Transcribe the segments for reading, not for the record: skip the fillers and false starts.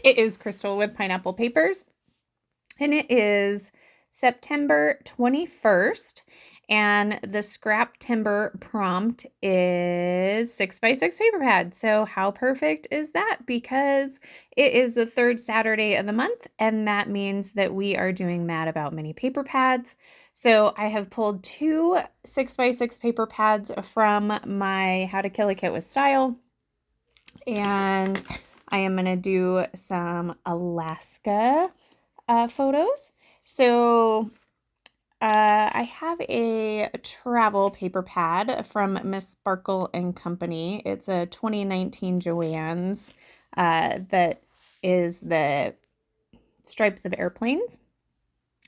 It is Crystal with Pineapple Papers, and it is September 21st, and the Scraptember prompt is 6x6 paper pad. So how perfect is that? Because it is the third Saturday of the month, and that means that we are doing Mad About Mini paper pads. So I have pulled two 6x6 paper pads from my How to Kill a Kit with Style, and I am going to do some Alaska photos. So I have a travel paper pad from Miss Sparkle and Company. It's a 2019 Joann's that is the stripes of airplanes.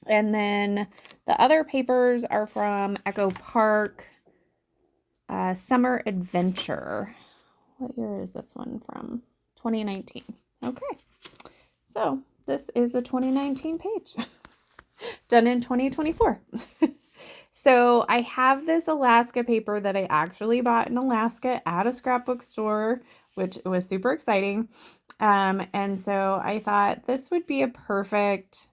And then the other papers are from Echo Park Summer Adventure. What year is this one from? 2019. Okay. So this is a 2019 page done in 2024. So I have this Alaska paper that I actually bought in Alaska at a scrapbook store, which was super exciting. And so I thought this would be a perfect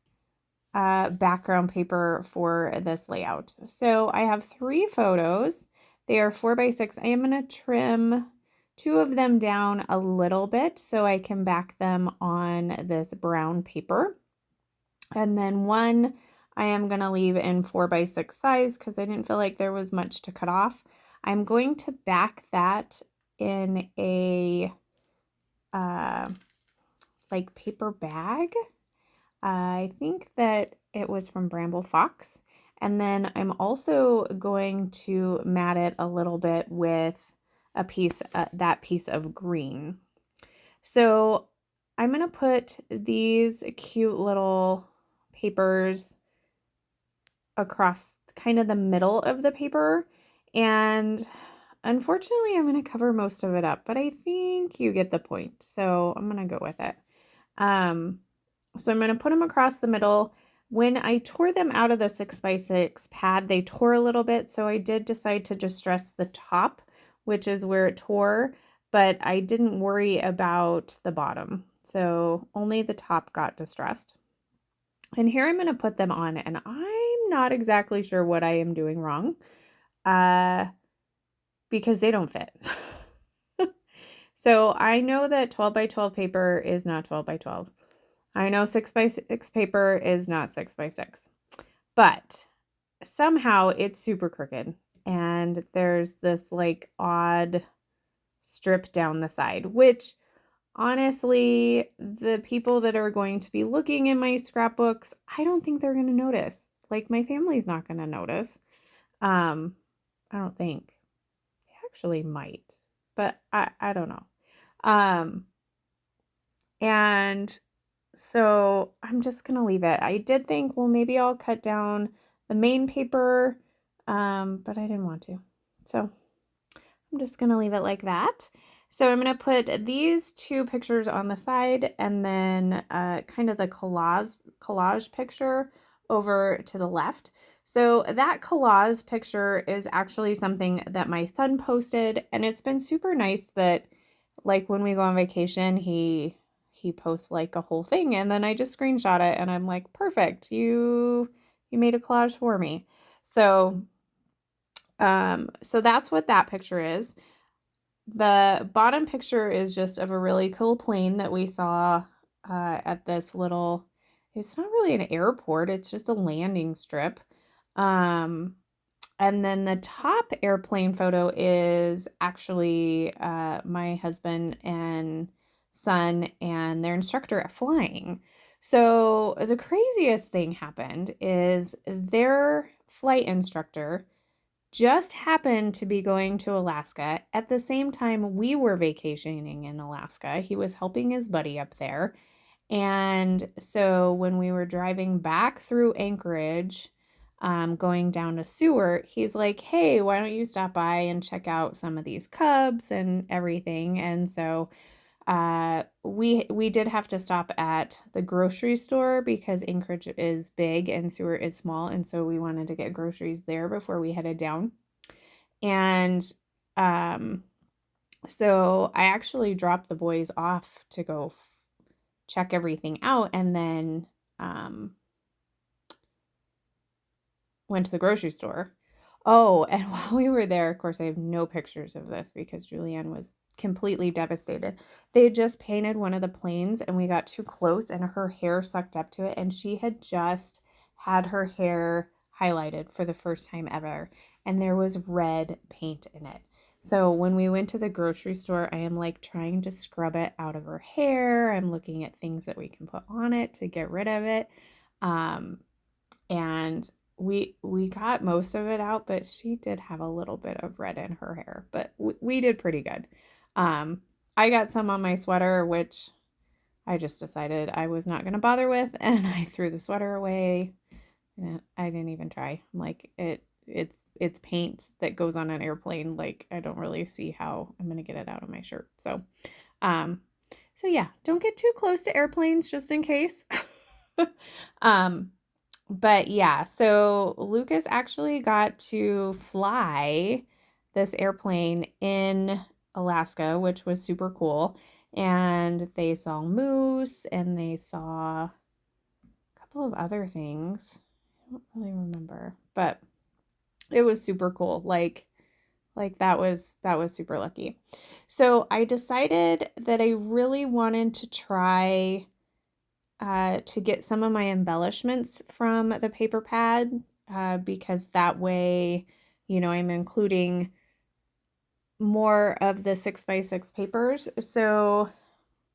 background paper for this layout. So I have 3 photos. They are 4x6. I am going to trim 2 of them down a little bit so I can back them on this brown paper. And then one I am going to leave in 4x6 size because I didn't feel like there was much to cut off. I'm going to back that in a like paper bag. I think that it was from Bramble Fox. And then I'm also going to mat it a little bit with a piece, that piece of green. So I'm going to put these cute little papers across kind of the middle of the paper, and unfortunately I'm going to cover most of it up, but I think you get the point, so I'm going to go with it. So I'm going to put them across the middle. When I tore them out of the 6x6 pad, they tore a little bit, so I did decide to just dress the top, which is where it tore, but I didn't worry about the bottom, so only the top got distressed. And here I'm going to put them on, and I'm not exactly sure what I am doing wrong, because they don't fit. So I know that 12x12 paper is not 12x12. I know 6x6 paper is not 6x6, but somehow it's super crooked, and there's this like odd strip down the side, which honestly, the people that are going to be looking in my scrapbooks, I don't think they're going to notice. Like, my family's not going to notice. I don't think. They actually might, but I don't know. And so I'm just going to leave it. I did think, well, maybe I'll cut down the main paper, but I didn't want to. So I'm just going to leave it like that. So I'm going to put these 2 pictures on the side, and then kind of the collage picture over to the left. So that collage picture is actually something that my son posted, and it's been super nice that, like, when we go on vacation, he posts like a whole thing, and then I just screenshot it, and I'm like, perfect, you made a collage for me. So so that's what that picture is. The bottom picture is just of a really cool plane that we saw at this little, it's not really an airport, it's just a landing strip. And then the top airplane photo is actually my husband and son and their instructor at flying. So the craziest thing happened is their flight instructor just happened to be going to Alaska at the same time we were vacationing in Alaska. He was helping his buddy up there. And so when we were driving back through Anchorage, going down to Seward, he's like, hey, why don't you stop by and check out some of these cubs and everything? And so we did have to stop at the grocery store because Anchorage is big and Seward is small, and so we wanted to get groceries there before we headed down. And so I actually dropped the boys off to go check everything out, and then went to the grocery store. Oh, and while we were there, of course, I have no pictures of this because Julianne was completely devastated. They had just painted one of the planes and we got too close and her hair sucked up to it, and she had just had her hair highlighted for the first time ever, and there was red paint in it. So when we went to the grocery store, I am like trying to scrub it out of her hair. I'm looking at things that we can put on it to get rid of it. And we got most of it out, but she did have a little bit of red in her hair, but we did pretty good. I got some on my sweater, which I just decided I was not going to bother with, and I threw the sweater away. And I didn't even try. I'm like, it's paint that goes on an airplane. Like, I don't really see how I'm going to get it out of my shirt. So yeah, don't get too close to airplanes just in case. But yeah, so Lucas actually got to fly this airplane in Alaska, which was super cool. And they saw moose and they saw a couple of other things. I don't really remember, but it was super cool. Like that was super lucky. So I decided that I really wanted to try to get some of my embellishments from the paper pad, because that way, I'm including more of the 6x6 papers. So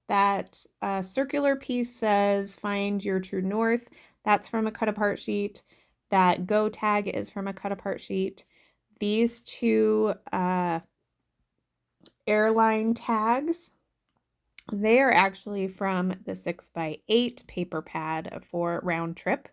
that circular piece says find your true north. That's from a cut apart sheet. That go tag is from a cut apart sheet. These two airline tags, they are actually from the 6x8 paper pad for round trip.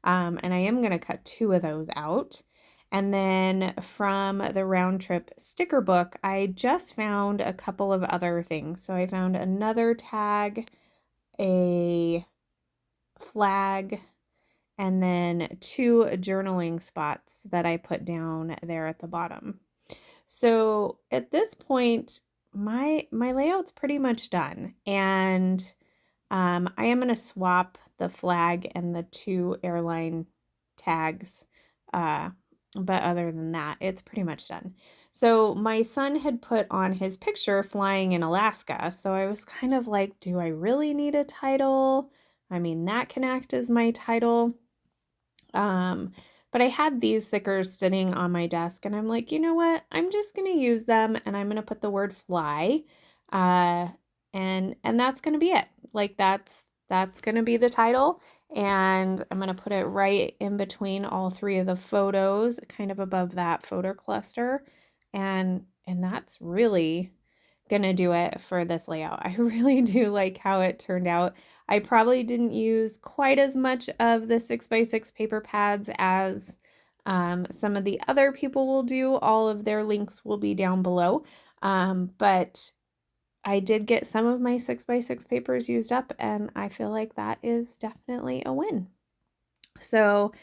And I am going to cut 2 of those out. And then from the round trip sticker book, I just found a couple of other things. So I found another tag, a flag, and then 2 journaling spots that I put down there at the bottom. So at this point, my layout's pretty much done, and I am going to swap the flag and the 2 airline tags, but other than that, it's pretty much done. So my son had put on his picture flying in Alaska, so I was kind of like, do I really need a title? I mean, that can act as my title. But I had these stickers sitting on my desk, and I'm like, you know what? I'm just going to use them, and I'm going to put the word fly, and that's going to be it. Like that's going to be the title, and I'm going to put it right in between all 3 of the photos, kind of above that photo cluster, and that's really going to do it for this layout. I really do like how it turned out. I probably didn't use quite as much of the 6x6 paper pads as some of the other people will do. All of their links will be down below. But I did get some of my 6x6 papers used up, and I feel like that is definitely a win. So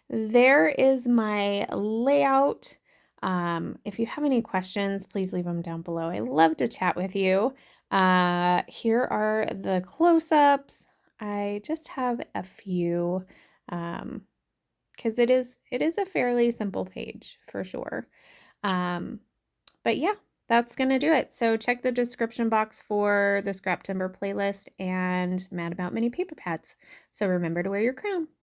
there is my layout. If you have any questions, please leave them down below. I love to chat with you. Here are the close-ups. I just have a few, because it is a fairly simple page for sure. But yeah, that's going to do it. So check the description box for the Scraptember playlist and Mad About Mini paper pads. So remember to wear your crown.